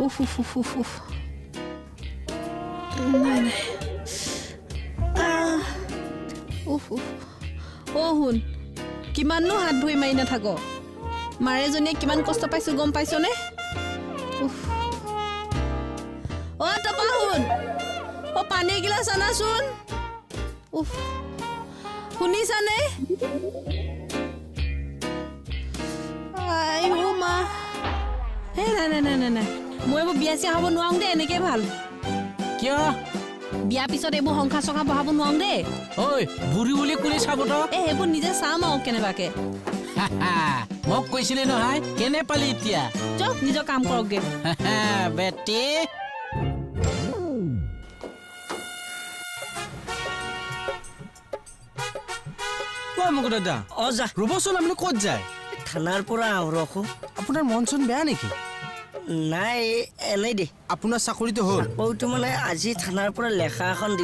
উফ উফ উফ উফ উফ নাই নাই উফ উফ শুন কিমাননো হাত ভৰি মাৰি নাথাক মাৰেজনীয়ে কিমান কষ্ট পাইছো গম পাইছনে উফ তপা শুন পানী গিলাচ আনাচোন উফ শুনিছানে আই মা হে নাই নাই নাই নাই নাই মই এইবোৰ বিয়া চিয়া হ'ব নোৱাৰো দে এনেকে ভাল কিয় বিয়া পিছত এইবোৰ সংসাৰ চংসাৰ বহাব নোৱাৰো দে ঐ বুঢ়ী বুলি কোনে চাব তো সেইবোৰ নিজে চাম আৰু কেনেবাকে মোক কৈছিলি নহয় কেনে পালি এতিয়া যাওক নিজৰ কাম কৰকগে বেটি মোক দাদা যা ৰবচোন আপুনি ক'ত যায় থানাৰ পৰা আহো ৰখো আপোনাৰ মন চন বেয়া নেকি নাই এনেই দে আপোনাৰ চাকৰিটো হ'ল চাকৰিটো মানে আজি থানাৰ পৰা লেখা এখন দিলে